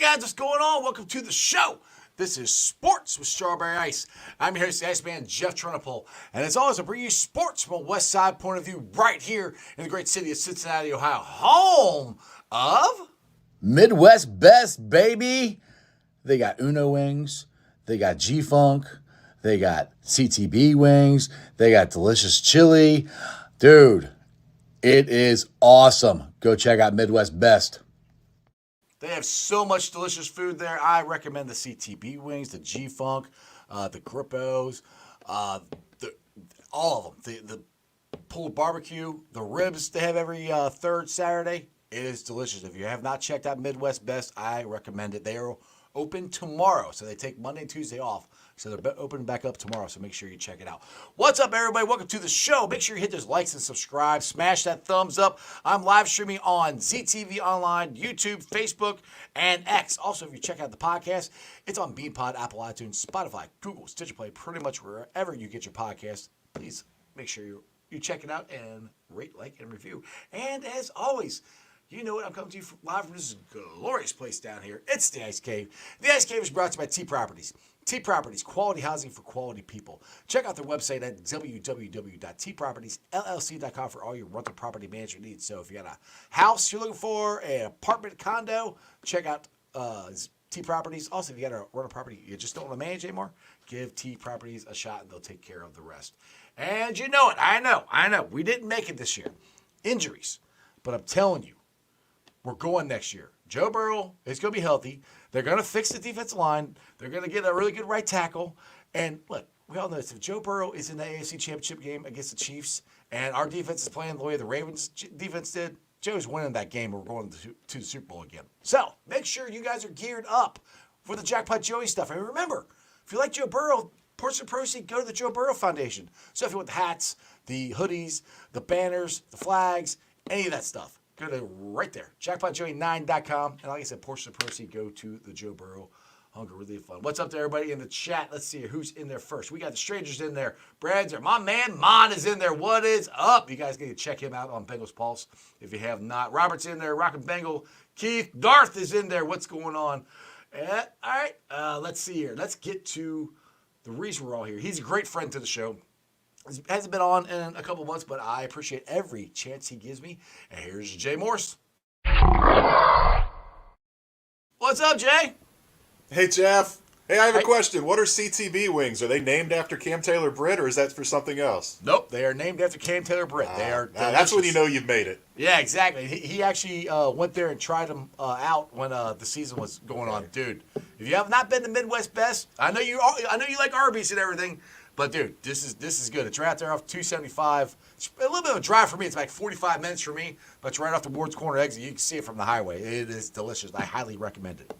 guys, what's going on? Welcome to the show. This is Sports with Strawberry Ice. I'm your host, the Iceman, Jeff Trunipole. And as always, I bring you sports from a West Side point of view right here in the great city of Cincinnati, Ohio, home of Midwest Best, baby. They got Uno wings. They got G-Funk. They got CTB wings. They got delicious chili. Dude, it is awesome. Go check out Midwest Best. They have so much delicious food there. I recommend the CTB wings, the G-Funk, the Grippos, all of them. The pulled barbecue, the ribs they have every third Saturday. It is delicious. If you have not checked out Midwest Best, I recommend it. They are open tomorrow, so they take Monday and Tuesday off. So they're opening back up tomorrow, so make sure you check it out. What's up, everybody? Welcome to the show. Make sure you hit those likes and subscribe. Smash that thumbs up. I'm live streaming on ZTV Online, YouTube, Facebook, and X. Also, if you check out the podcast, it's on BeanPod, Apple iTunes, Spotify, Google, Stitcher Play, pretty much wherever you get your podcast. Please make sure you check it out and rate, like, and review. And as always, you know what? I'm coming to you live from this glorious place down here. It's the Ice Cave. The Ice Cave is brought to you by T Properties. T Properties, quality housing for quality people. Check out their website at www.tpropertiesllc.com for all your rental property management needs. So if you got a house you're looking for, an apartment, condo, check out T Properties. Also, if you got a rental property you just don't want to manage anymore, give T Properties a shot and they'll take care of the rest. And you know it. I know. We didn't make it this year. Injuries. But I'm telling you, we're going next year. Joe Burrow is going to be healthy. They're going to fix the defensive line. They're going to get a really good right tackle. And look, we all know this. If Joe Burrow is in the AFC Championship game against the Chiefs and our defense is playing the way the Ravens defense did, Joe's winning that game. We're going to the Super Bowl again. So make sure you guys are geared up for the Jackpot Joey stuff. And remember, if you like Joe Burrow, portion of proceeds go to the Joe Burrow Foundation. So if you want the hats, the hoodies, the banners, the flags, any of that stuff, go to right there, jackpotjoey9.com. And like I said, portion of proceeds go to the Joe Burrow Hunger Relief Fund. What's up to everybody in the chat? Let's see who's in there first. We got the strangers in there. Brad's there. My man Mon is in there. What is up? You guys need to check him out on Bengals Pulse if you have not. Robert's in there. Rockin' Bengal. Keith. Darth is in there. What's going on? All right. Let's see here. Let's get to the reason we're all here. He's a great friend to the show. He hasn't been on in a couple months, but I appreciate every chance he gives me. And here's Jay Morrison. What's up, Jay? Hey, Jeff. Hey, I have a question. What are CTB wings? Are they named after Cam Taylor-Britt, or is that for something else? Nope, they are named after Cam Taylor-Britt. They are. That's when you know you've made it. Yeah, exactly. He actually went there and tried them out when the season was going on. Dude, if you have not been to Midwest Best, I know you like Arby's and everything. But, dude, this is good. It's right out there off 275. It's a little bit of a drive for me. It's like 45 minutes for me, but it's right off the Ward's Corner exit. You can see it from the highway. It is delicious. I highly recommend it.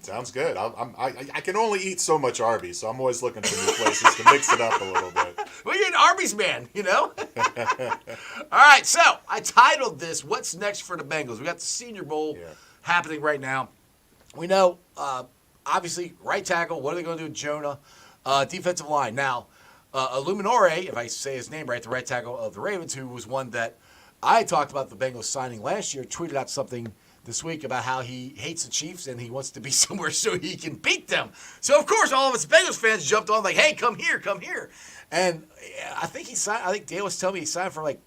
Sounds good. I can only eat so much Arby's, so I'm always looking for new places to mix it up a little bit. Well, you're an Arby's man, you know? All right, so I titled this, What's Next for the Bengals? We got the Senior Bowl happening right now. We know, obviously, right tackle. What are they going to do with Jonah? Defensive line. Now, Illuminore, if I say his name right, the right tackle of the Ravens, who was one that I talked about the Bengals signing last year, tweeted out something this week about how he hates the Chiefs and he wants to be somewhere so he can beat them. So, of course, all of us Bengals fans jumped on like, hey, come here. And I think he signed, I think Dale was telling me he signed for like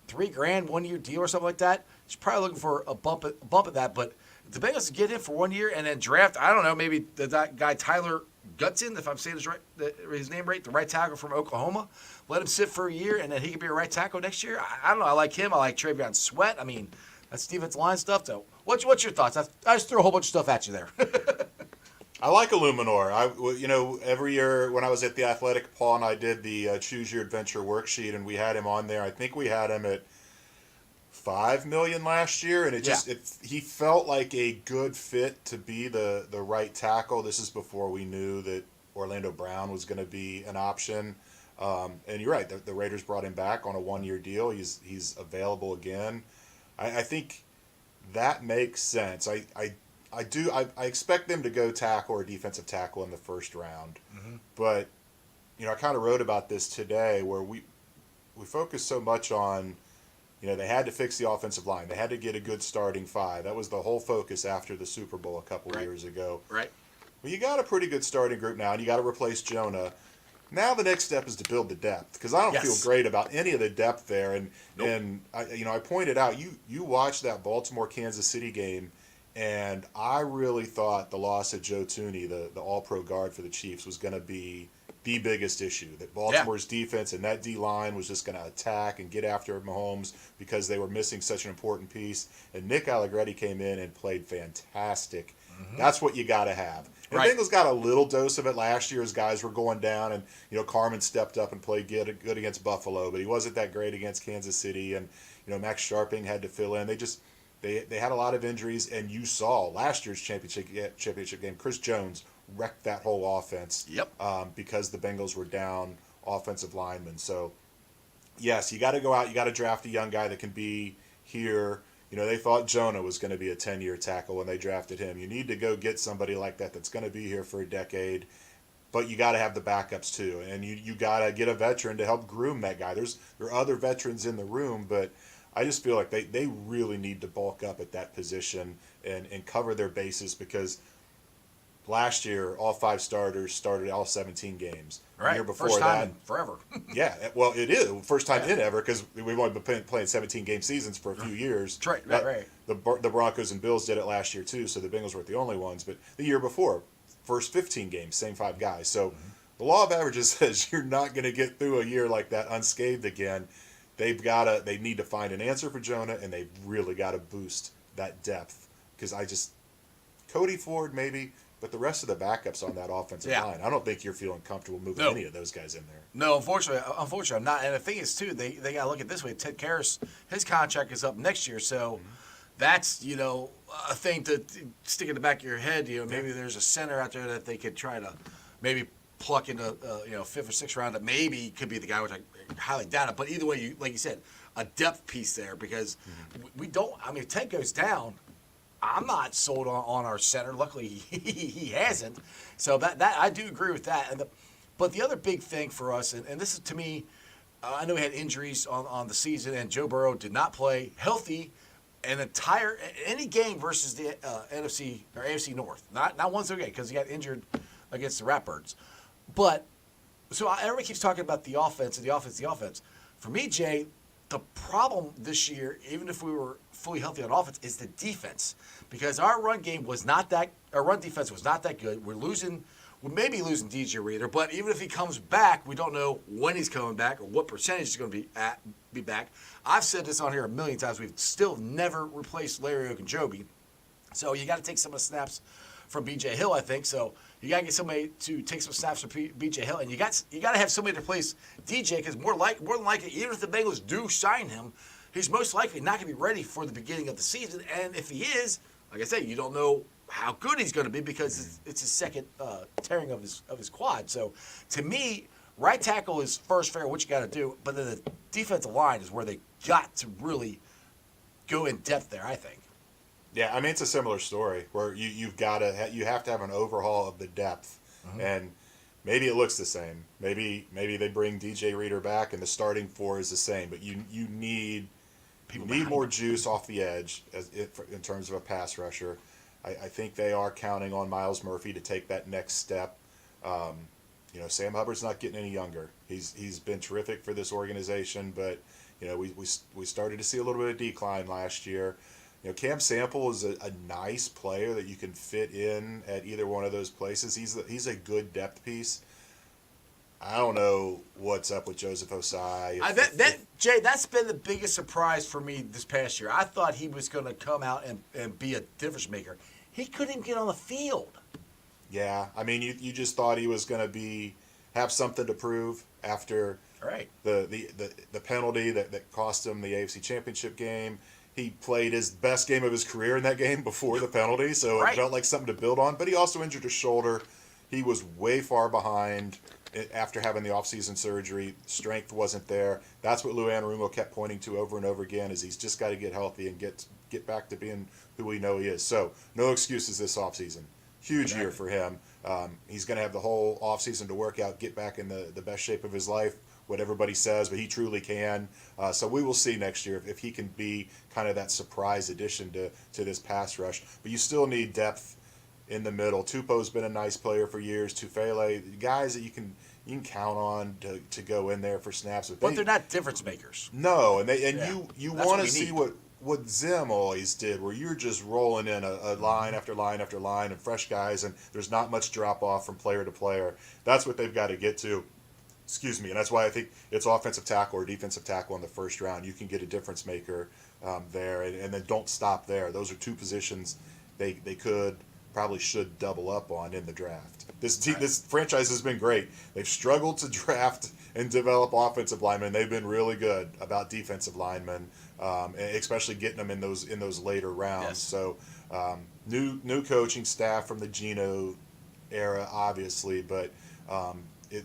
$3,000, 1 year deal or something like that. He's probably looking for a bump at that. But if the Bengals get him for 1 year and then draft, I don't know, maybe that guy Tyler Gutson, if I'm saying his name right, the right tackle from Oklahoma, let him sit for a year and then he could be a right tackle next year. I don't know. I like him. I like Travion Sweat. I mean, that's defensive line stuff, though. What's your thoughts? I just threw a whole bunch of stuff at you there. I like Illuminor. Every year when I was at the Athletic, Paul and I did the Choose Your Adventure worksheet, and we had him on there. I think we had him at $5 million last year, and he felt like a good fit to be the right tackle. This is before we knew that Orlando Brown was going to be an option. And you're right, the Raiders brought him back on a 1 year deal. He's available again. I think that makes sense. I expect them to go tackle or defensive tackle in the first round. Mm-hmm. But, I kind of wrote about this today where we focus so much on They had to fix the offensive line. They had to get a good starting five. That was the whole focus after the Super Bowl a couple of years ago. Right. Well, you got a pretty good starting group now, and you got to replace Jonah. Now the next step is to build the depth, because I don't feel great about any of the depth there. And I pointed out, you watched that Baltimore Kansas City game, and I really thought the loss of Joe Thuney, the All-Pro guard for the Chiefs, was going to be the biggest issue. That Baltimore's defense and that D-line was just going to attack and get after Mahomes because they were missing such an important piece. And Nick Allegretti came in and played fantastic. That's what you got to have. And the Bengals got a little dose of it last year as guys were going down, and Carmen stepped up and played good against Buffalo, but he wasn't that great against Kansas City, and Max Sharping had to fill in. They had a lot of injuries, and you saw last year's championship game, Chris Jones wrecked that whole offense. Because the Bengals were down offensive linemen. So yes, you got to go out, you got to draft a young guy that can be here. They thought Jonah was going to be a 10-year tackle when they drafted him. You need to go get somebody like that that's going to be here for a decade, but you got to have the backups too, and you got to get a veteran to help groom that guy. There are other veterans in the room, but I just feel like they really need to bulk up at that position and cover their bases, because last year all 5 starters started all 17 games. Right. The year before First time that, in forever. yeah, well, it is first time in ever, because we've only been playing 17-game seasons for a few years. Right. The Broncos and Bills did it last year too, so the Bengals weren't the only ones. But the year before, first 15 games, same 5 guys. So the law of averages says you're not going to get through a year like that unscathed again. They need to find an answer for Jonah, and they've really got to boost that depth, because Cody Ford maybe. But the rest of the backups on that offensive line, I don't think you're feeling comfortable moving any of those guys in there. No, unfortunately, I'm not. And the thing is, too, they got to look at it this way. Ted Karras, his contract is up next year, so that's, a thing to stick in the back of your head. Maybe there's a center out there that they could try to maybe pluck into, 5th or 6th round that maybe could be the guy, which I highly doubt it. But either way, like you said, a depth piece there, because we don't. I mean, if Ted goes down, I'm not sold on our center. Luckily, he hasn't. So that I do agree with that. But the other big thing for us, and this is to me, I know we had injuries on the season, and Joe Burrow did not play healthy any game versus the NFC or AFC North. Not one single game, because he got injured against the Ratbirds. But so everybody keeps talking about the offense and the offense. For me, Jay, the problem this year, even if we were fully healthy on offense, is the defense, because our run defense was not that good. We may be losing DJ Reader, but even if he comes back, we don't know when he's coming back or what percentage he's going to be back. I've said this on here a million times. We've still never replaced Larry Ogunjobi, so you got to take some of the snaps from B.J. Hill, I think. So you got to get somebody to take some snaps from B.J. Hill, and you got to have somebody to replace DJ, because more than likely, even if the Bengals do sign him, he's most likely not going to be ready for the beginning of the season. And if he is, like I said, you don't know how good he's going to be, because it's his second tearing of his quad. So to me, right tackle is first fair, what you got to do, but then the defensive line is where they got to really go in depth there, I think. Yeah, I mean, it's a similar story where you have to have an overhaul of the depth, and maybe it looks the same. Maybe they bring DJ Reader back and the starting 4 is the same, but you need more juice off the edge in terms of a pass rusher. I think they are counting on Myles Murphy to take that next step. Sam Hubbard's not getting any younger. He's been terrific for this organization, but we started to see a little bit of decline last year. Cam Sample is a nice player that you can fit in at either one of those places. He's a good depth piece. I don't know what's up with Joseph Osai. Jay, that's been the biggest surprise for me this past year. I thought he was going to come out and be a difference maker. He couldn't even get on the field. Yeah, I mean, you just thought he was going to have something to prove after the penalty that cost him the AFC Championship game. He played his best game of his career in that game before the penalty, so it felt like something to build on. But he also injured his shoulder. He was way far behind after having the offseason surgery. Strength wasn't there. That's what Lou Anarumo kept pointing to over and over again, is he's just got to get healthy and get back to being who we know he is. So no excuses this offseason. Huge year for him. He's going to have the whole offseason to work out, get back in the best shape of his life. what everybody says, but he truly can. So we will see next year if he can be kind of that surprise addition to this pass rush. But you still need depth in the middle. Tupo's been a nice player for years. Tufele, guys that you can count on to go in there for snaps. But they're not difference makers. No, and Yeah. you That's want what to we see need. what Zim always did, where you're just rolling in a line after line after line and fresh guys, and there's not much drop off from player to player. That's what they've got to get to. Excuse me, and that's why I think it's offensive tackle or defensive tackle in the first round. You can get a difference maker there, and then don't stop there. Those are two positions they probably should double up on in the draft. This franchise has been great. They've struggled to draft and develop offensive linemen. They've been really good about defensive linemen, especially getting them in those later rounds. Yes. So new coaching staff from the Geno era, obviously, but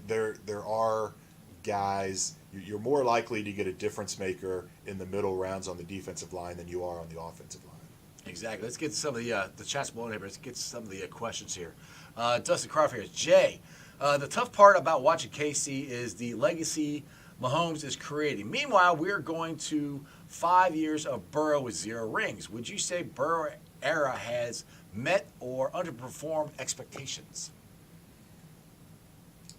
there are guys. You're more likely to get a difference maker in the middle rounds on the defensive line than you are on the offensive line. Exactly. Let's get some of the chat's blowing here, but let's get some of the questions here. Dustin Crawford here. Jay, the tough part about watching KC is the legacy Mahomes is creating. Meanwhile, we're going to 5 years of Burrow with 0 rings. Would you say Burrow era has met or underperformed expectations?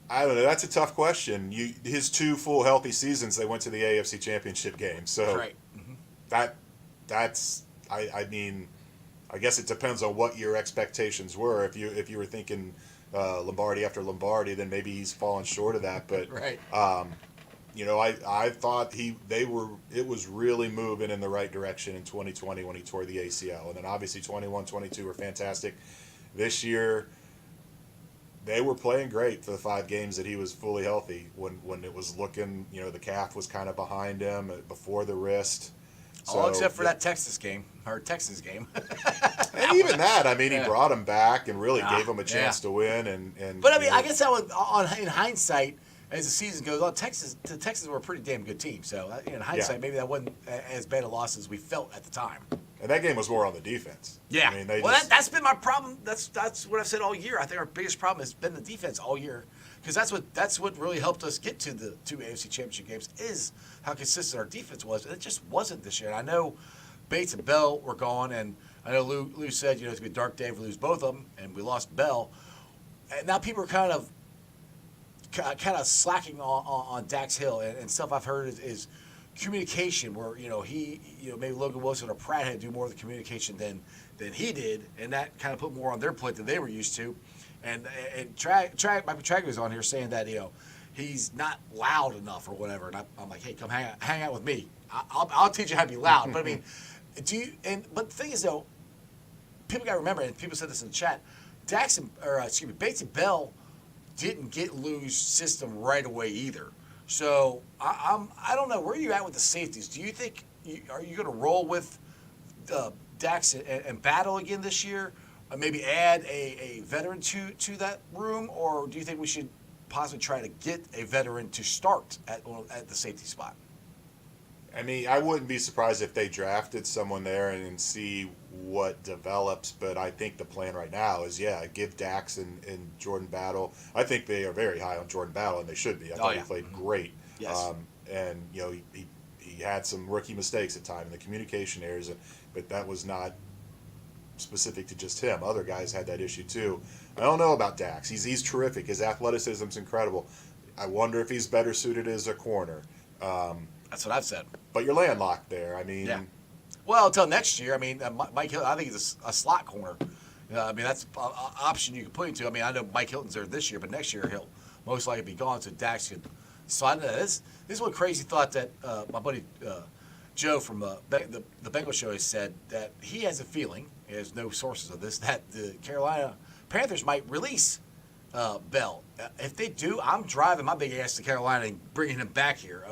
I don't know. That's a tough question. His 2 full healthy seasons, they went to the AFC Championship game. So Right. that's I mean, I guess it depends on what your expectations were. If you were thinking Lombardi after Lombardi, then maybe he's fallen short of that. But Right. I thought it was really moving in the right direction in 2020 when he tore the ACL, and then obviously 21, 22 were fantastic. This year, they were playing great for the 5 games that he was fully healthy. When it was looking, the calf was kind of behind him before the wrist. All except for that Texans game. And even that, I mean, he brought him back and really gave him a chance to win. And But I mean, I guess that was in hindsight, as the season goes on, the Texans were a pretty damn good team. So in hindsight, maybe that wasn't as bad a loss as we felt at the time. And that game was more on the defense. Yeah. I mean, that's been my problem. That's what I've said all year. I think our biggest problem has been the defense all year, because that's what really helped us get to the 2 AFC Championship games is how consistent our defense was. And it just wasn't this year. And I know Bates and Bell were gone, and I know Lou said, it's going to be a dark day if we lose both of them, and we lost Bell. And now people are kind of slacking on Dax Hill, and stuff I've heard is communication, where maybe Logan Wilson or Pratt had to do more of the communication than he did, and that kind of put more on their plate than they were used to. And Michael Trag was on here saying that he's not loud enough or whatever, and I'm like, hey, come hang out with me. I'll teach you how to be loud. But I mean, but the thing is though, people got to remember, and people said this in the chat, Bates and Bell didn't get Lou's system right away either. So I don't know, where are you at with the safeties? Do you think are you going to roll with Dax and Battle again this year? Or maybe add a veteran to that room, or do you think we should possibly try to get a veteran to start at the safety spot? I mean, I wouldn't be surprised if they drafted someone there and see what develops, but I think the plan right now is, give Dax and Jordan Battle. I think they are very high on Jordan Battle, and they should be. I thought he played great. Yes. And, he had some rookie mistakes at times, and the communication errors, but that was not specific to just him. Other guys had that issue too. I don't know about Dax. He's terrific. His athleticism's incredible. I wonder if he's better suited as a corner. That's what I've said. But you're landlocked there. I mean, well, until next year. I mean, Mike Hilton, I think he's a slot corner. I mean, that's an option you can put into. I mean, I know Mike Hilton's there this year, but next year he'll most likely be gone, so Dax could slide into that. This is one crazy thought that my buddy Joe from the Bengals show has said, that he has a feeling, he has no sources of this, that the Carolina Panthers might release Bell. If they do, I'm driving my big ass to Carolina and bringing him back here.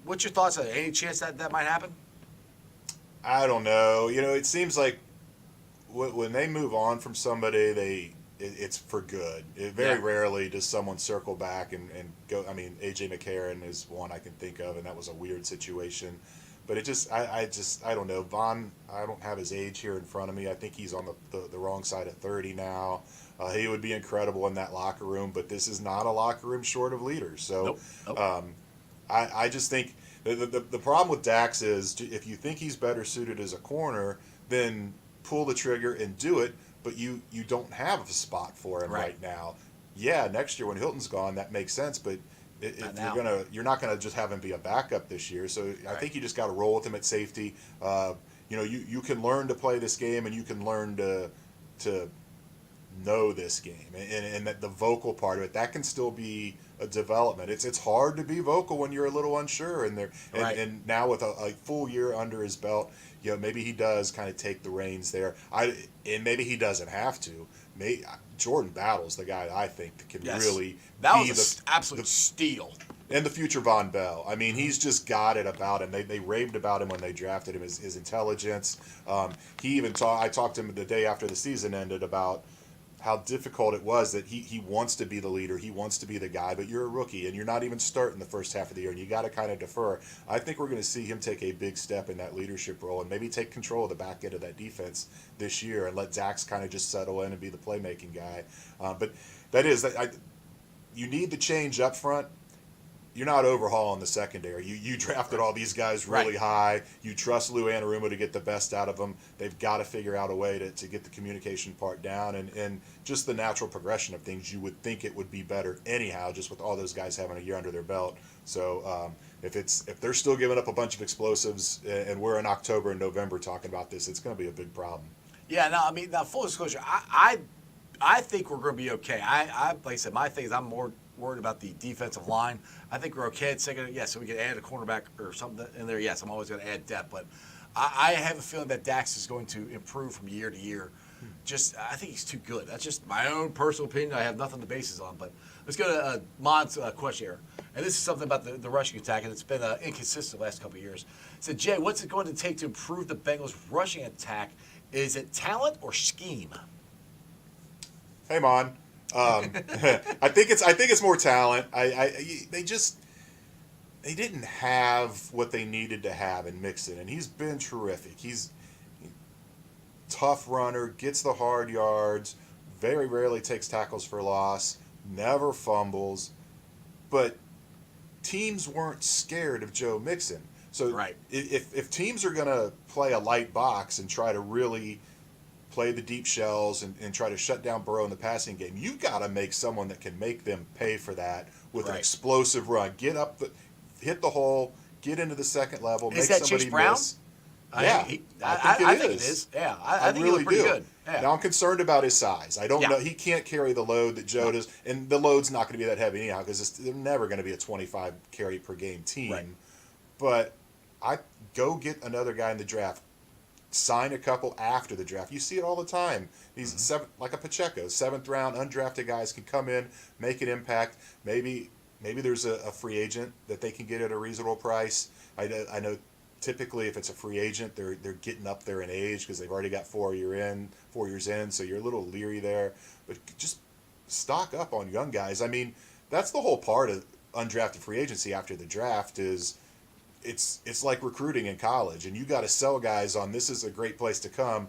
What's your thoughts on it? Any chance that might happen? I don't know. It seems like when they move on from somebody, it's for good. Very rarely does someone circle back and go. I mean, A.J. McCarron is one I can think of, and that was a weird situation. But it just, I don't know. Vaughn, I don't have his age here in front of me. I think he's on the wrong side of 30 now. He would be incredible in that locker room, but this is not a locker room short of leaders. So Nope. I just think the problem with Dax is if you think he's better suited as a corner, then pull the trigger and do it, but you don't have a spot for him right now. Yeah, next year when Hilton's gone, that makes sense, but if you're not gonna just have him be a backup this year. So I think you just got to roll with him at safety. You can learn to play this game, and you can learn to know this game, and that the vocal part of it, that can still be a development. It's hard to be vocal when you're a little unsure, and now with a full year under his belt, maybe he does kind of take the reins there. And maybe he doesn't have to. Jordan Battle's the guy I think that can really that be was an absolute steal. And the future Von Bell. I mean, he's just got it about him. They raved about him when they drafted him, his intelligence. I talked to him the day after the season ended about how difficult it was that he wants to be the leader, he wants to be the guy, but you're a rookie and you're not even starting the first half of the year, and you got to kind of defer. I think we're going to see him take a big step in that leadership role and maybe take control of the back end of that defense this year and let Dax kind of just settle in and be the playmaking guy. But you need the change up front. You're not overhauling the secondary. You drafted all these guys really high. You trust Lou Anarumo to get the best out of them. They've got to figure out a way to get the communication part down and just the natural progression of things. You would think it would be better anyhow, just with all those guys having a year under their belt. So if they're still giving up a bunch of explosives and we're in October and November talking about this, it's going to be a big problem. Yeah, no, I mean, now full disclosure, I think we're going to be okay. Like I said, my thing is I'm more worried about the defensive line. I think we're okay at second. Yes, so we can add a cornerback or something in there. Yes, I'm always going to add depth, but I have a feeling that Dax is going to improve from year to year. I think he's too good. That's just my own personal opinion. I have nothing to base this on. But let's go to Mon's question here. And this is something about the rushing attack, and it's been inconsistent the last couple of years. It said, Jay, what's it going to take to improve the Bengals' rushing attack? Is it talent or scheme? Hey, Mon. I think it's more talent. They didn't have what they needed to have in Mixon, and he's been terrific. He's tough runner, gets the hard yards, very rarely takes tackles for loss, never fumbles, but teams weren't scared of Joe Mixon. So if teams are going to play a light box and try to really play the deep shells and try to shut down Burrow in the passing game, you got to make someone that can make them pay for that with an explosive run. Hit the hole, get into the second level, Is make that somebody Chase Brown? miss. Yeah, I think it is. Yeah, I think really he was pretty do. good. Yeah. Now I'm concerned about his size. I don't know. He can't carry the load that Joe does, and the load's not going to be that heavy anyhow because they're never going to be a 25 carry per game team. Right. But I go get another guy in the draft. Sign a couple after the draft. You see it all the time. These like a Pacheco, 7th round undrafted guys can come in, make an impact. Maybe there's a free agent that they can get at a reasonable price. I know typically if it's a free agent, they're getting up there in age because they've already got 4 years in, so you're a little leery there. But just stock up on young guys. I mean, that's the whole part of undrafted free agency after the draft is it's like recruiting in college, and you got to sell guys on this is a great place to come.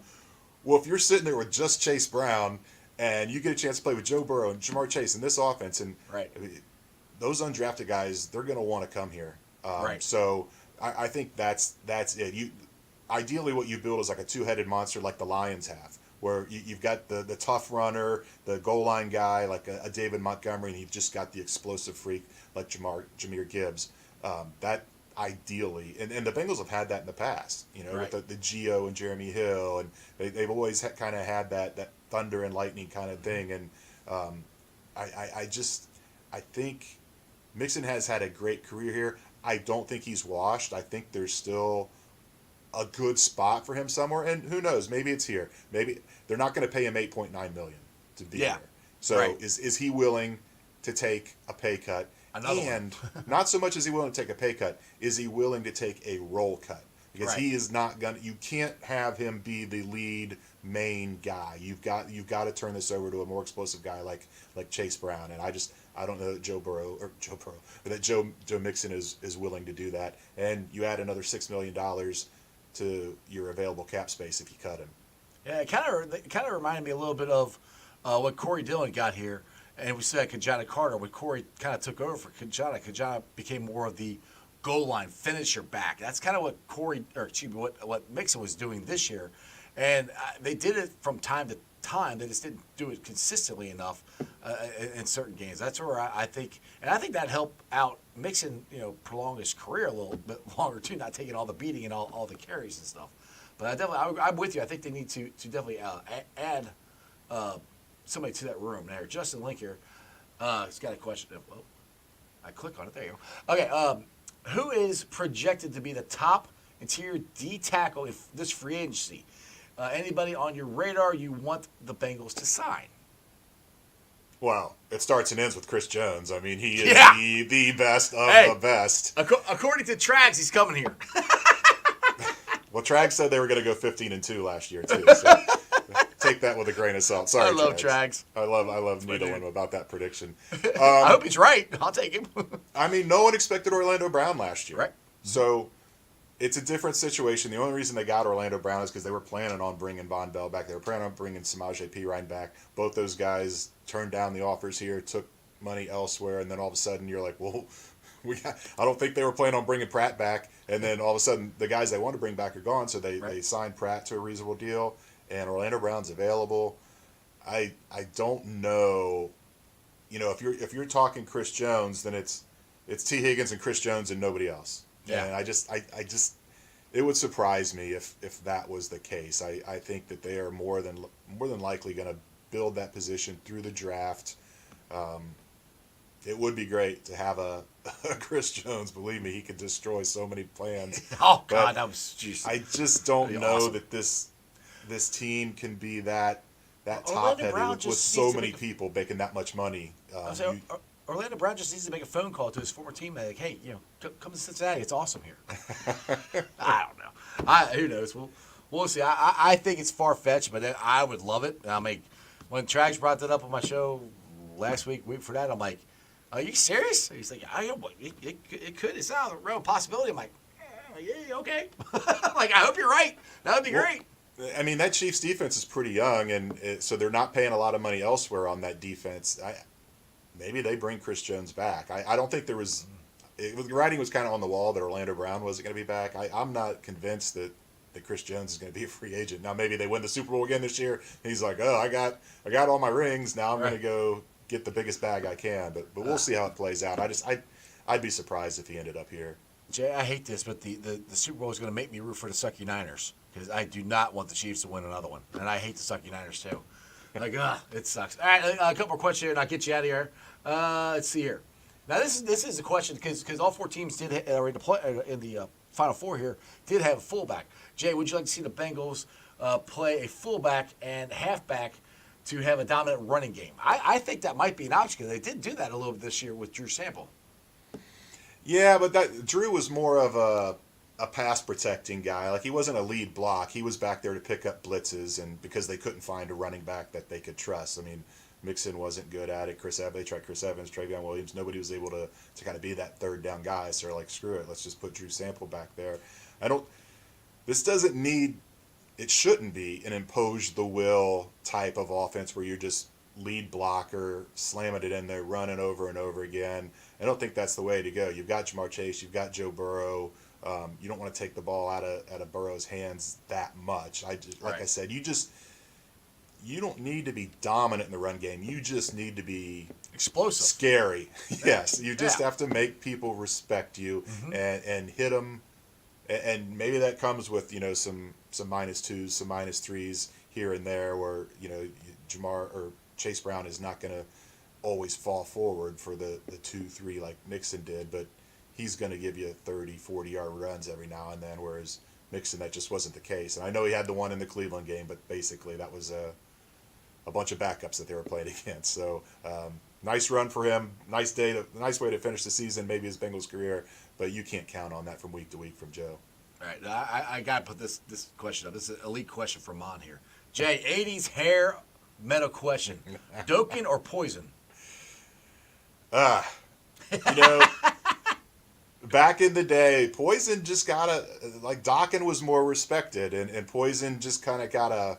Well, if you're sitting there with just Chase Brown and you get a chance to play with Joe Burrow and Jamar Chase in this offense, and those undrafted guys, they're going to want to come here. So I think that's it. Ideally what you build is like a two-headed monster like the Lions have, where you've got the tough runner, the goal line guy like a David Montgomery, and you've just got the explosive freak like Jahmyr Gibbs. That ideally, and the Bengals have had that in the past, with the Gio and Jeremy Hill, and they've always kind of had that thunder and lightning kind of thing. And I think Mixon has had a great career here. I don't think he's washed. I think there's still a good spot for him somewhere, and who knows? Maybe it's here. Maybe they're not going to pay him $8.9 million to be here. So is he willing to take a pay cut? And not so much is he willing to take a pay cut, is he willing to take a role cut? Because he is not going to, you can't have him be the lead main guy. You've got to turn this over to a more explosive guy like Chase Brown. And I don't know that Joe Mixon is willing to do that. And you add another $6 million to your available cap space if you cut him. Yeah, it kind of reminded me a little bit of what Corey Dillon got here, and we said Kanjana Carter. When Corey kind of took over for Kanjana became more of the goal line finisher back. That's kind of what what Mixon was doing this year, and they did it from time to time. They just didn't do it consistently enough in certain games. That's where I think that helped out Mixon, prolong his career a little bit longer too, not taking all the beating and all the carries and stuff. But I'm with you. I think they need to definitely add somebody to that room there. Justin Link here, he's got a question. Well, I click on it. There you go. Okay, who is projected to be the top interior D tackle in this free agency? Anybody on your radar you want the Bengals to sign? Well, it starts and ends with Chris Jones. I mean, he is the best of the best. According to Trags, he's coming here. Well, Trags said they were going to go 15-2 last year too. So take that with a grain of salt. Sorry, I love Trags. I love needling him about that prediction. I hope he's right. I'll take him. I mean, no one expected Orlando Brown last year, right? So it's a different situation. The only reason they got Orlando Brown is because they were planning on bringing Von Bell back. They were planning on bringing Samaje Perine back. Both those guys turned down the offers here, took money elsewhere, and then all of a sudden you're like, well, I don't think they were planning on bringing Pratt back. And then all of a sudden the guys they want to bring back are gone, so they signed Pratt to a reasonable deal, and Orlando Brown's available. I don't know, if you're talking Chris Jones, then it's T. Higgins and Chris Jones and nobody else. Yeah. And I just it would surprise me if that was the case. I think that they are more than likely going to build that position through the draft. It would be great to have a Chris Jones. Believe me, he could destroy so many plans. Oh God, that was Jesus. I just don't know awesome. that this team can be that top heavy with so many people making that much money. Orlando Brown just needs to make a phone call to his former teammate, like, hey, come to Cincinnati. It's awesome here. I don't know. Who knows? We'll see. I think it's far-fetched, but I would love it. I mean, when Trags brought that up on my show last week for that, I'm like, are you serious? He's like, it could. It's not a real possibility. I'm like, yeah, okay. Like, I hope you're right. That would be great. I mean, that Chiefs defense is pretty young, and so they're not paying a lot of money elsewhere on that defense. Maybe they bring Chris Jones back. I don't think there was – the writing was kind of on the wall that Orlando Brown wasn't going to be back. I'm not convinced that Chris Jones is going to be a free agent. Now, maybe they win the Super Bowl again this year, and he's like, oh, I got all my rings. Now I'm going to go get the biggest bag I can. But we'll see how it plays out. I'd be surprised if he ended up here. Jay, I hate this, but the Super Bowl is going to make me root for the Sucky Niners because I do not want the Chiefs to win another one. And I hate the Sucky Niners, too. Like, it sucks. All right, a couple more questions here, and I'll get you out of here. Let's see here. Now, this is a question because all four teams did in the Final Four here did have a fullback. Jay, would you like to see the Bengals play a fullback and halfback to have a dominant running game? I think that might be an option because they did do that a little bit this year with Drew Sample. Yeah, but Drew was more of a pass protecting guy. Like, he wasn't a lead block. He was back there to pick up blitzes, and because they couldn't find a running back that they could trust. I mean, Mixon wasn't good at it. They tried Chris Evans, Travion Williams. Nobody was able to kind of be that third down guy. So they're like, screw it. Let's just put Drew Sample back there. This doesn't need, it shouldn't be an impose the will type of offense where you're just lead blocker, slamming it in there, running over and over again. I don't think that's the way to go. You've got Jamar Chase. You've got Joe Burrow. You don't want to take the ball out of Burrow's hands that much. I said, you don't need to be dominant in the run game. You just need to be explosive, scary. Yes, you just have to make people respect you and hit them. And maybe that comes with some -2s, some -3s here and there, where Jamar or Chase Brown is not going to always fall forward for the 2-3 like Mixon did, but he's going to give you 30, 40-yard runs every now and then, whereas Mixon, that just wasn't the case. And I know he had the one in the Cleveland game, but basically that was a bunch of backups that they were playing against. So nice run for him. Nice way to finish the season, maybe his Bengals career, but you can't count on that from week to week from Joe. All right, I got to put this question up. This is an elite question from Mon here. Jay, 80s hair metal question. Dokken or Poison? You know, back in the day, Poison just got Dokken was more respected, and Poison just kind of got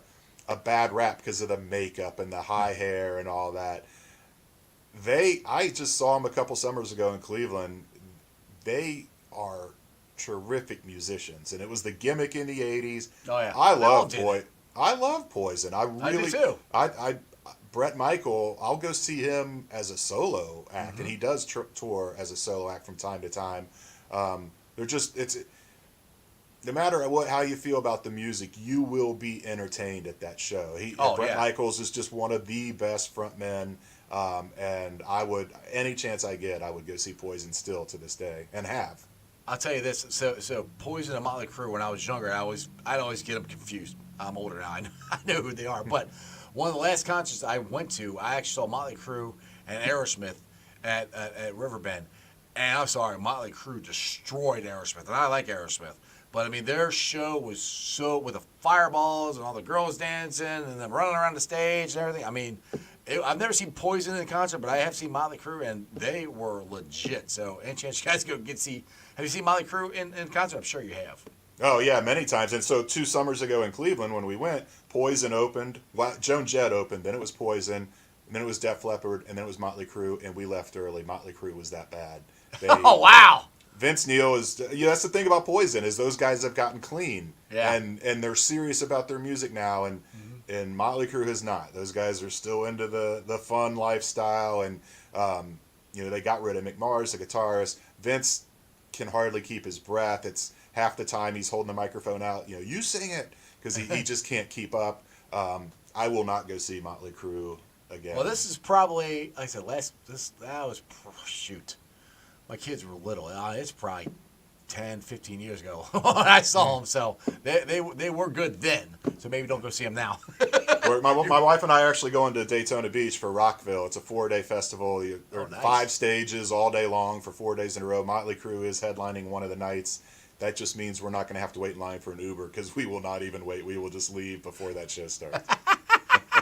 a bad rap because of the makeup and the high hair and all that. I just saw them a couple summers ago in Cleveland. They are terrific musicians, and it was the gimmick in the 80s. Oh, yeah. I They all love did Poison. it. I love Poison. I really do too. Brett Michael, I'll go see him as a solo act, and he does tour as a solo act from time to time. It's no matter how you feel about the music, you will be entertained at that show. Brett Michaels is just one of the best frontmen, and any chance I get, I would go see Poison still to this day, and have. I'll tell you this. So Poison and Motley Crue, when I was younger, I'd always get them confused. I'm older now. I know who they are. But one of the last concerts I went to, I actually saw Motley Crue and Aerosmith at Riverbend. And I'm sorry, Motley Crue destroyed Aerosmith. And I like Aerosmith. But, I mean, their show was so, with the fireballs and all the girls dancing and them running around the stage and everything. I mean, I've never seen Poison in concert, but I have seen Motley Crue, and they were legit. So, any chance you guys go see, have you seen Motley Crue in concert? I'm sure you have. Oh, yeah, many times. And so 2 summers ago in Cleveland when we went, Poison opened. Joan Jett opened. Then it was Poison. And then it was Def Leppard. And then it was Motley Crue. And we left early. Motley Crue was that bad. Oh, wow. Vince Neil is... that's the thing about Poison is those guys have gotten clean. Yeah. And they're serious about their music now. And Motley Crue has not. Those guys are still into the fun lifestyle. And, they got rid of Mick Mars, the guitarist. Vince can hardly keep his breath. It's... half the time he's holding the microphone out, you sing it, because he just can't keep up. I will not go see Motley Crue again. Well, this is probably, like I said, shoot. My kids were little. It's probably 10, 15 years ago when I saw them. So they were good then. So maybe don't go see them now. my wife and I are actually going to Daytona Beach for Rockville. It's a 4-day festival. Nice. 5 stages all day long for 4 days in a row. Motley Crue is headlining one of the nights. That just means we're not going to have to wait in line for an Uber because we will not even wait. We will just leave before that show starts.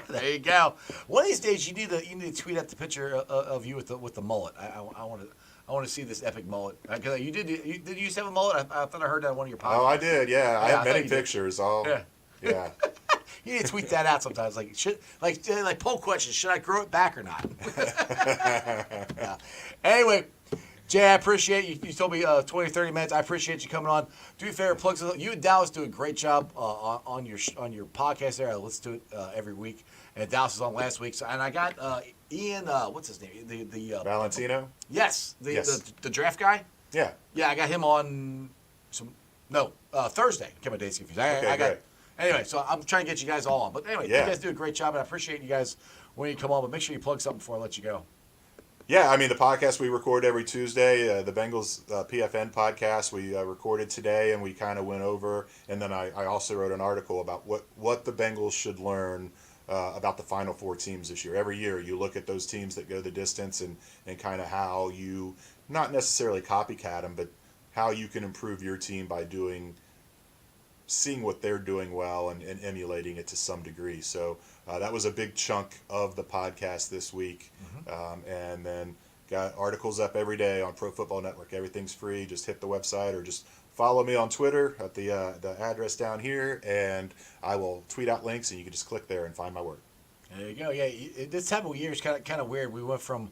There you go. One of these days, you need to tweet out the picture of you with the mullet. I want to see this epic mullet. Did you used to have a mullet? I thought I heard that on one of your podcasts. Oh, I did. Yeah, I have many pictures. Yeah. You need to tweet that out sometimes. Like poll questions. Should I grow it back or not? Yeah. Anyway. Jay, I appreciate you. You told me 20, 30 minutes. I appreciate you coming on. Do me a favor, plugs. You and Dallas do a great job on your podcast there. I listen to it every week. And Dallas was on last week. And I got Ian, what's his name? The Valentino? Yes. The draft guy? Yeah. Yeah, I got him on Thursday. Get my dates confused. Great. Anyway, so I'm trying to get you guys all on. But anyway, You guys do a great job, and I appreciate you guys when you come on. But make sure you plug something before I let you go. Yeah, I mean, the podcast we record every Tuesday, the Bengals PFN podcast, we recorded today, and we kind of went over, and then I also wrote an article about what the Bengals should learn about the Final Four teams this year. Every year, you look at those teams that go the distance and kind of how you, not necessarily copycat them, but how you can improve your team by seeing what they're doing well and emulating it to some degree. So that was a big chunk of the podcast this week. And then got articles up every day on Pro Football Network. Everything's free. Just hit the website or just follow me on Twitter at the address down here, and I will tweet out links, and you can just click there and find my work. There you go. Yeah, this time of year is kind of weird. We went from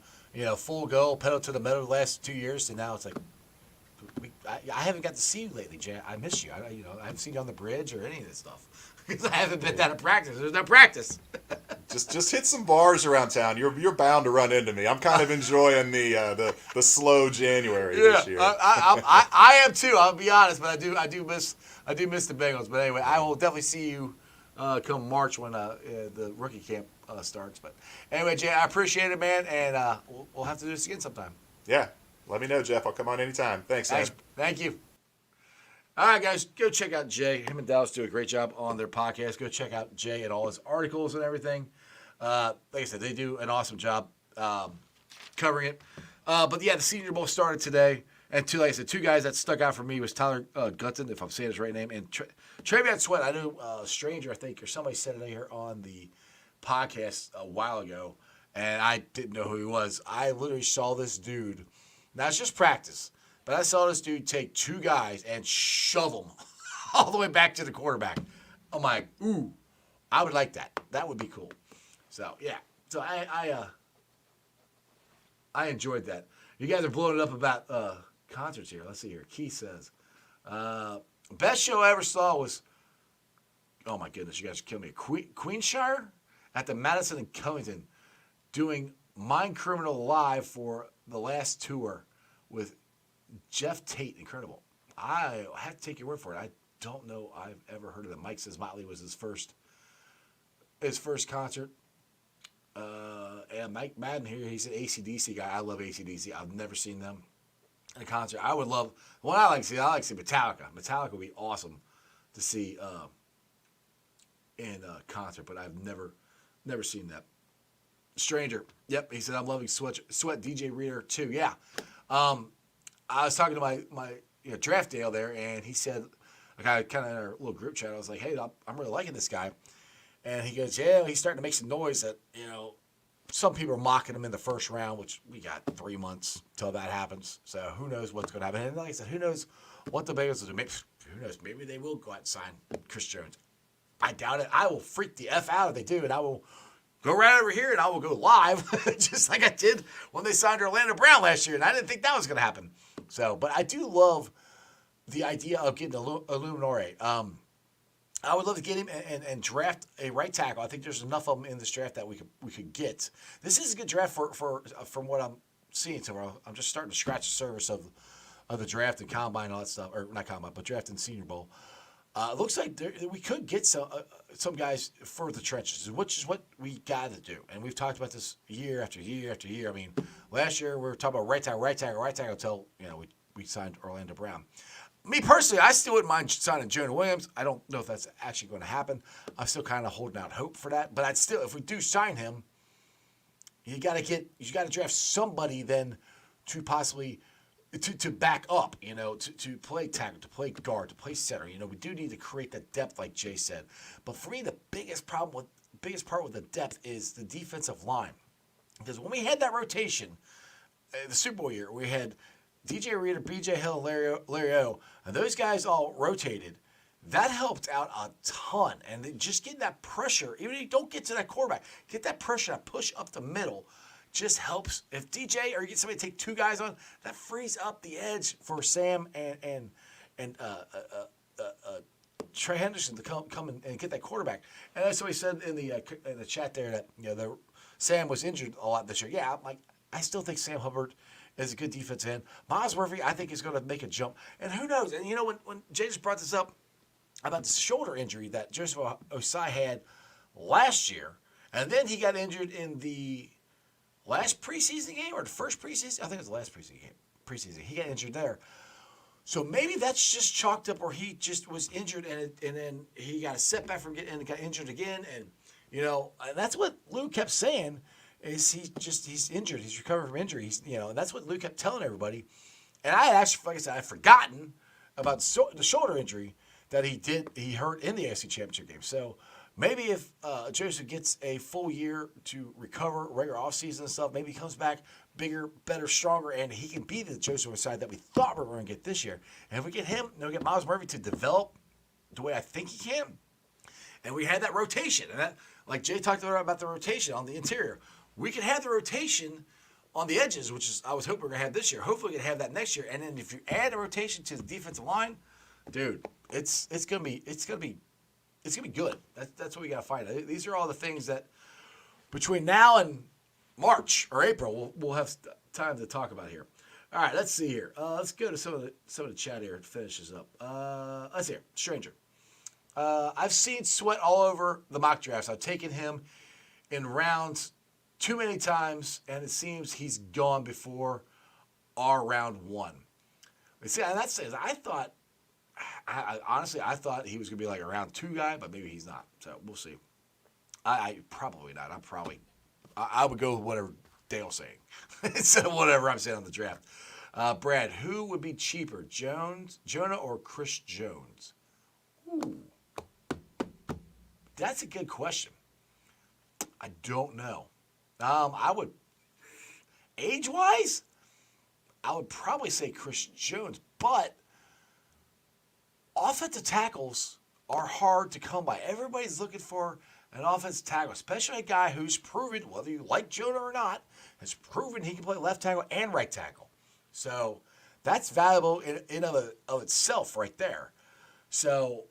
full go pedal to the metal the last 2 years, to now it's like I haven't got to see you lately, Jay. I miss you. I haven't seen you on the bridge or any of this stuff because I haven't been down to practice. There's no practice. Just hit some bars around town. You're bound to run into me. I'm kind of enjoying the slow January this year. I am too. I'll be honest, but I do miss the Bengals. But anyway, I will definitely see you come March when the rookie camp starts. But anyway, Jay, I appreciate it, man, and we'll have to do this again sometime. Yeah. Let me know, Jeff. I'll come on anytime. Thanks, man. Thank you. All right, guys, go check out Jay. Him and Dallas do a great job on their podcast. Go check out Jay and all his articles and everything. Like I said, they do an awesome job covering it. But, yeah, the Senior Bowl started today. And two, like I said, two guys that stuck out for me was Tyler Gutton, if I'm saying his right name, and Travion Sweat. I knew Stranger, I think, or somebody said it here on the podcast a while ago, and I didn't know who he was. I literally saw this dude. Now, it's just practice, but I saw this dude take two guys and shove them all the way back to the quarterback. I'm like, ooh, I would like that. That would be cool. So, yeah. So, I enjoyed that. You guys are blowing it up about concerts here. Let's see here. Keith says, best show I ever saw was, oh my goodness, you guys are killing me. Queenshire at the Madison and Covington doing Mind Criminal live for the last tour with Jeff Tate. Incredible. I have to take your word for it. I don't know I've ever heard of them. Mike says Motley was his first concert. And Mike Madden here, he's an AC/DC guy. I love AC/DC. I've never seen them in a concert. I would love, what I like to see Metallica. Metallica would be awesome to see in a concert, but I've never seen that. Stranger, yep, he said, I'm loving Sweat DJ Reader too. Yeah. I was talking to my draft Dale there, and he said, like, I kind of in our little group chat, I was like, hey, I'm really liking this guy. And he goes, yeah, he's starting to make some noise that, some people are mocking him in the first round, which we got 3 months till that happens. So who knows what's going to happen. And like I said, who knows what the Bengals will do. Maybe, who knows? Maybe they will go out and sign Chris Jones. I doubt it. I will freak the F out if they do, and I will go right over here and I will go live, just like I did when they signed Orlando Brown last year, and I didn't think that was going to happen. So, but I do love the idea of getting Illuminore. I would love to get him and draft a right tackle. I think there's enough of them in this draft that we could get. This is a good draft for from what I'm seeing. So I'm just starting to scratch the surface of the draft and combine and all that stuff, or not combine, but draft and Senior Bowl. It looks like we could get some guys for the trenches, which is what we got to do. And we've talked about this year after year after year. I mean, last year we were talking about right tackle until we signed Orlando Brown. Me personally, I still wouldn't mind signing Jonah Williams. I don't know if that's actually going to happen. I'm still kind of holding out hope for that. But I'd still, if we do sign him, you got to draft somebody then to possibly to back up, to play tackle, to play guard, to play center. We do need to create that depth, like Jay said. But for me, the biggest part with the depth is the defensive line, because when we had that rotation, the Super Bowl year, we had DJ Reader, BJ Hill, Larry O, and those guys all rotated. That helped out a ton. And just getting that pressure, even if you don't get to that quarterback, get that pressure, that push up the middle, just helps. If DJ or you get somebody to take two guys on, that frees up the edge for Sam and Trey Henderson to come and get that quarterback. And that's what he said in the chat there that Sam was injured a lot this year. Yeah, I still think Sam Hubbard is a good defensive end. Miles Murphy, I think, is going to make a jump. And who knows? And when Jay just brought this up about the shoulder injury that Joseph Osai had last year, and then he got injured in the last preseason game or the first preseason. I think it was the last preseason. He got injured there. So maybe that's just chalked up, or he just was injured and then he got a setback from getting and got injured again. And and that's what Lou kept saying. Is he's injured? He's recovering from injury. And that's what Luke kept telling everybody. And I actually, like I said, I'd forgotten about the shoulder injury that he hurt in the AFC Championship game. So maybe if Joseph gets a full year to recover, regular offseason and stuff, maybe he comes back bigger, better, stronger, and he can be the Joseph side that we thought we were going to get this year. And if we get him, get Miles Murphy to develop the way I think he can, and we had that rotation, and that, like Jay talked about the rotation on the interior. We could have the rotation on the edges, which is I was hoping we are gonna have this year. Hopefully we can have that next year. And then if you add a rotation to the defensive line, dude, it's gonna be good. That's what we gotta find. These are all the things that between now and March or April we'll have time to talk about here. All right, let's see here. Let's go to some of the chat here and finish this up. Let's see here. Stranger. I've seen Sweat all over the mock drafts. I've taken him in rounds too many times, and it seems he's gone before our round one. See, and that's I thought, honestly, I thought he was going to be like a round two guy, but maybe he's not. So we'll see. I probably not. I would go with whatever Dale's saying instead of whatever I'm saying on the draft. Brad, who would be cheaper, Jonah, or Chris Jones? Ooh, that's a good question. I don't know. I would, age-wise, I would probably say Chris Jones, but offensive tackles are hard to come by. Everybody's looking for an offensive tackle, especially a guy who's proven, whether you like Jonah or not, has proven he can play left tackle and right tackle. So that's valuable in of itself right there. So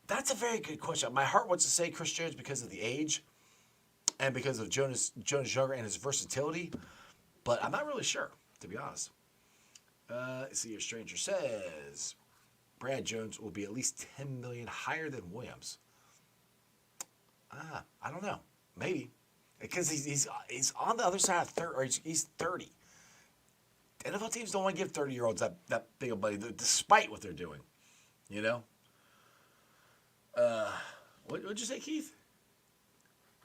that's a very good question. My heart wants to say Chris Jones because of the age and because of Jonas Younger and his versatility, but I'm not really sure, to be honest. See, your stranger says Brad Jones will be at least $10 million higher than Williams. I don't know. Maybe. Because he's on the other side of 30, or he's 30. NFL teams don't want to give 30-year-olds that big of money, despite what they're doing. You know? What'd you say, Keith?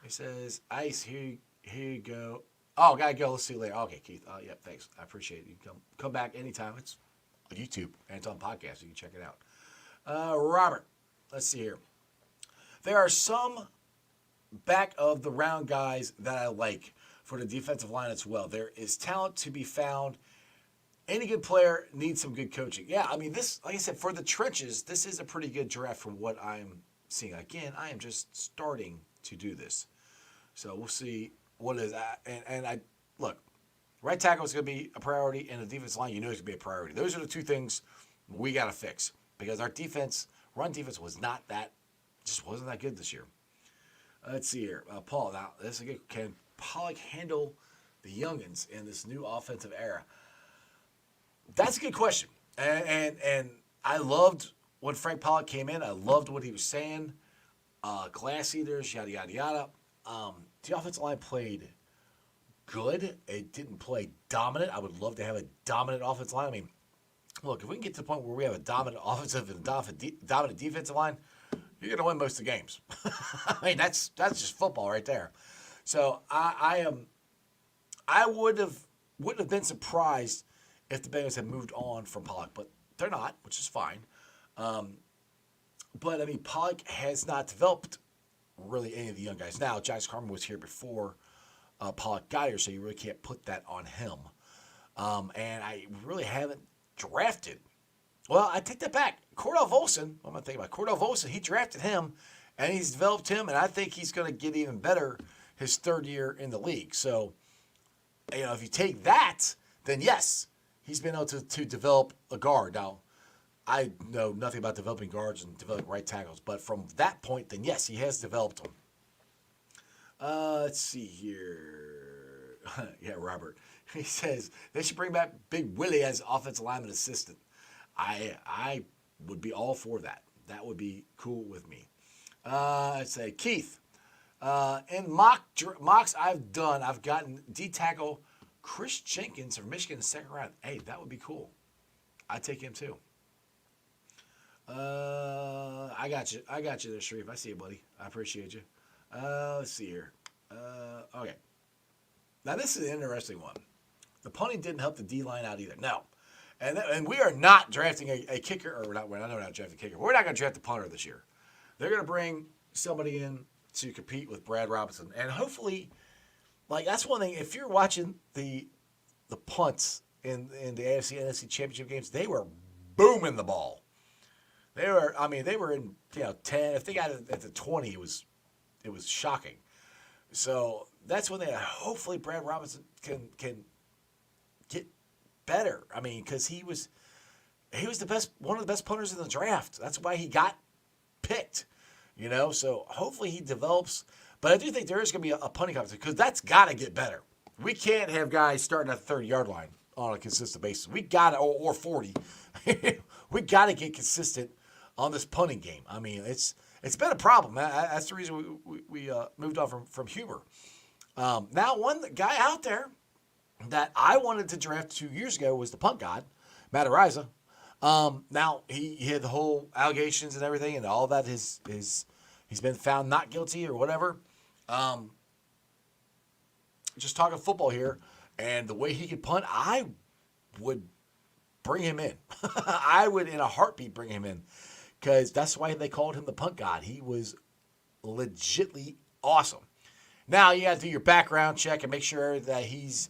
He says, Ice, here you go. Oh, gotta go. Let's see you later. Okay, Keith. Yeah, thanks. I appreciate it. You can come back anytime. It's on YouTube and it's on podcast. You can check it out. Robert, let's see here. There are some back of the round guys that I like for the defensive line as well. There is talent to be found. Any good player needs some good coaching. Yeah, I mean, this, like I said, for the trenches, this is a pretty good draft from what I'm seeing. Again, I am just starting to do this. So we'll see what is that. And I look, right tackle is going to be a priority, and the defensive line, you know, is going to be a priority. Those are the two things we got to fix because our defense, run defense, just wasn't that good this year. Let's see here. Paul, now, this is good. Can Pollock handle the youngins in this new offensive era? That's a good question. And I loved when Frank Pollock came in. I loved what he was saying. Glass eaters, yada, yada, yada. The offensive line played good. It didn't play dominant. I would love to have a dominant offensive line. I mean, look, if we can get to the point where we have a dominant offensive and dominant defensive line, you're going to win most of the games. I mean, that's just football right there. So I wouldn't have been surprised if the Bengals had moved on from Pollock, but they're not, which is fine. But, I mean, Pollock has not developed really any of the young guys. Now, Jax Carmen was here before Pollock got here, so you really can't put that on him. And I really haven't drafted. Well, I take that back. Cordell Volson, what am I thinking about? Cordell Volson, he drafted him, and he's developed him, and I think he's going to get even better his third year in the league. So, you know, if you take that, then yes, he's been able to develop a guard. Now, I know nothing about developing guards and developing right tackles, but from that point, then yes, he has developed them. Let's see here. Yeah, Robert. He says they should bring back Big Willie as offensive lineman assistant. I would be all for that. That would be cool with me. Let's say Keith. In mocks I've done, I've gotten D-tackle Chris Jenkins from Michigan in the second round. Hey, that would be cool. I'd take him too. I got you there, Sharif. I see you, buddy. I appreciate you. Let's see here. Okay. Now, this is an interesting one. The punting didn't help the D-line out either. No. And we are not drafting a kicker, or I know we're not drafting a kicker. We're not going to draft the punter this year. They're going to bring somebody in to compete with Brad Robinson. And hopefully, like, that's one thing. If you're watching the punts in the AFC and NFC championship games, they were booming the ball. They were in 10. If they got it at the 20, it was shocking. So that's when hopefully Brad Robinson can get better. I mean, because he was the best, one of the best punters in the draft. That's why he got picked. So hopefully he develops. But I do think there is going to be a punting competition because that's got to get better. We can't have guys starting at the 30-yard line on a consistent basis. We got to, or 40. We got to get consistent on this punting game. I mean, it's been a problem. That's the reason we moved on from Huber. Now, one guy out there that I wanted to draft 2 years ago was the punt god, Matt Ariza. Now, he had the whole allegations and everything, and all that he's been found not guilty or whatever. Just talking football here, and the way he could punt, I would bring him in. I would, in a heartbeat, bring him in because that's why they called him the punt god. He was legitly awesome. Now you got to do your background check and make sure that his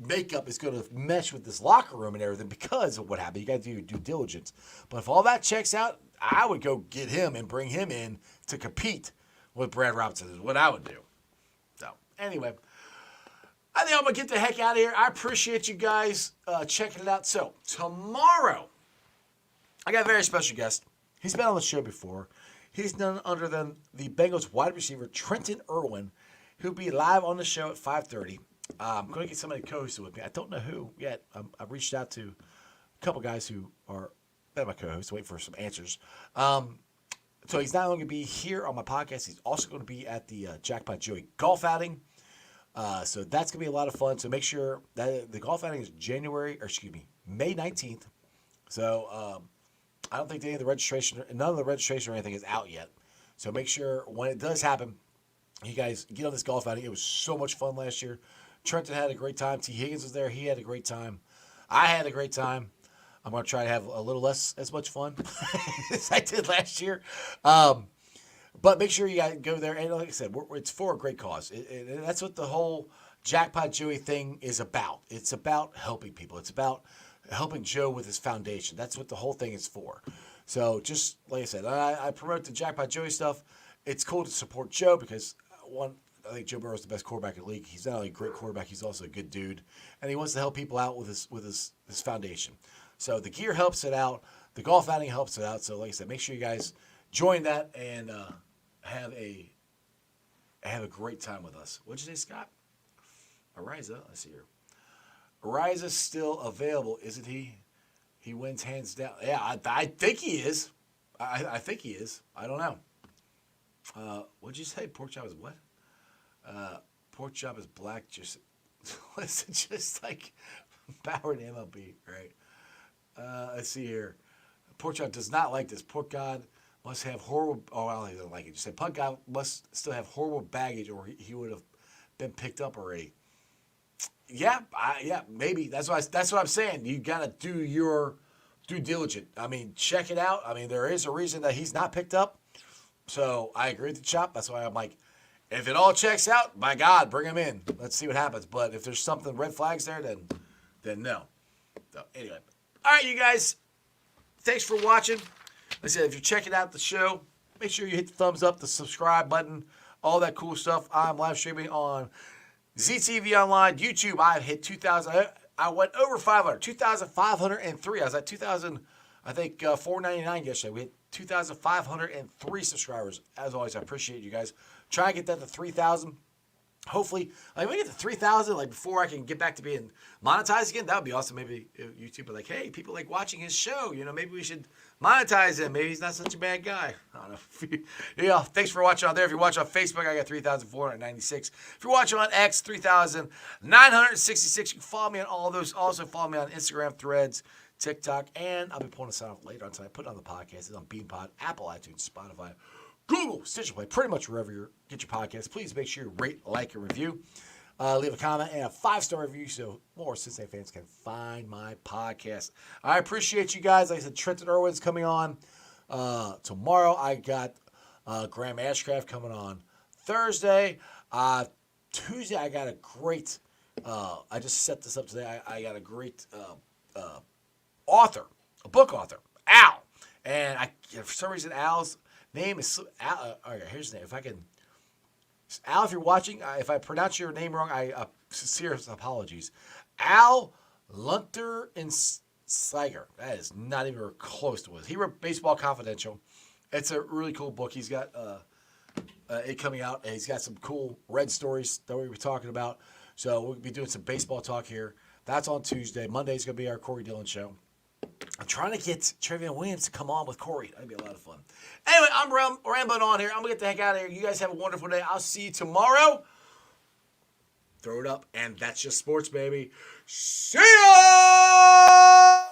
makeup is going to mesh with this locker room and everything because of what happened. You got to do your due diligence. But if all that checks out, I would go get him and bring him in to compete with Brad Robinson is what I would do. So anyway, I think I'm going to get the heck out of here. I appreciate you guys checking it out. So tomorrow, I got a very special guest. He's been on the show before. He's none other than the Bengals wide receiver, Trenton Irwin, who'll be live on the show at 5:30. I'm going to get somebody to co-host with me. I don't know who yet. I've reached out to a couple guys who are my co-hosts, waiting for some answers. So he's not only going to be here on my podcast, he's also going to be at the Jackpot Joey golf outing. So that's going to be a lot of fun. So make sure that the golf outing is May 19th. So I don't think none of the registration or anything is out yet. So make sure when it does happen, you guys get on this golf outing. It was so much fun last year. Trenton had a great time. T. Higgins was there. He had a great time. I had a great time. I'm going to try to have a little less as much fun as I did last year. But make sure you guys go there. And like I said, it's for a great cause. And that's what the whole Jackpot Joey thing is about. It's about helping people. It's about helping Joe with his foundation. That's what the whole thing is for. So just like I said, I promote the Jackpot Joey stuff. It's cool to support Joe because, I think Joe Burrow's the best quarterback in the league. He's not only a great quarterback, he's also a good dude. And he wants to help people out with his foundation. So the gear helps it out. The golf outing helps it out. So like I said, make sure you guys join that and have a great time with us. What'd you say, Scott? Ariza, let's see here. Ariza's still available, isn't he? He wins hands down. Yeah, I think he is. I think he is. I don't know. What'd you say? Pork chop is what? Pork chop is black. Just listen, just like Bauer and MLB, right? Let's see here. Pork chop does not like this. Pork god must have horrible. Oh, well, he doesn't like it. You said Punk God must still have horrible baggage, or he would have been picked up already. Yeah, maybe. That's what I'm saying. You gotta do your due diligence. I mean, check it out. I mean, there is a reason that he's not picked up. So I agree with the Chop. That's why I'm like, if it all checks out, by God, bring him in. Let's see what happens. But if there's something red flags there, then no. So anyway, all right, you guys. Thanks for watching. Like I said, if you're checking out the show, make sure you hit the thumbs up, the subscribe button, all that cool stuff. I'm live streaming on ZTV Online, YouTube. I've hit 2,000. I went over 500, 2,503. I was at 2,000, I think 499 yesterday. We hit 2,503 subscribers. As always, I appreciate you guys. Try and get that to 3,000. Hopefully, like when we get to 3,000, like before I can get back to being monetized again, that would be awesome. Maybe YouTube be like, hey, people like watching his show. You know, maybe we should monetize him. Maybe he's not such a bad guy. I don't know. Yeah, thanks for watching out there. If you're watching on Facebook, I got 3,496. If you're watching on X, 3,966. You can follow me on all those. Also follow me on Instagram, Threads, TikTok, and I'll be pulling this out later on tonight. Put it on the podcast. It's on BeanPod, Apple, iTunes, Spotify, Google, Stitcher Play, pretty much wherever you get your podcasts. Please make sure you rate, like, and review. Leave a comment and a 5-star review so more Cincinnati fans can find my podcast. I appreciate you guys. Like I said, Trenton Irwin's coming on tomorrow. I got Graham Ashcraft coming on Thursday. Tuesday, I got a great, I just set this up today. I got a great author, a book author, Al. And for some reason, Al's name is Al. Okay, here's the name. If I can, Al, if you're watching, if I pronounce your name wrong, sincere apologies. Al Lunter and Sliger. That is not even close to what he wrote. Baseball Confidential. It's a really cool book. He's got it coming out, and he's got some cool red stories that we were talking about. So we'll be doing some baseball talk here. That's on Tuesday. Monday's going to be our Corey Dillon show. I'm trying to get Trevion Williams to come on with Corey. That'd be a lot of fun. Anyway, I'm rambling on here. I'm going to get the heck out of here. You guys have a wonderful day. I'll see you tomorrow. Throw it up, and that's just sports, baby. See ya!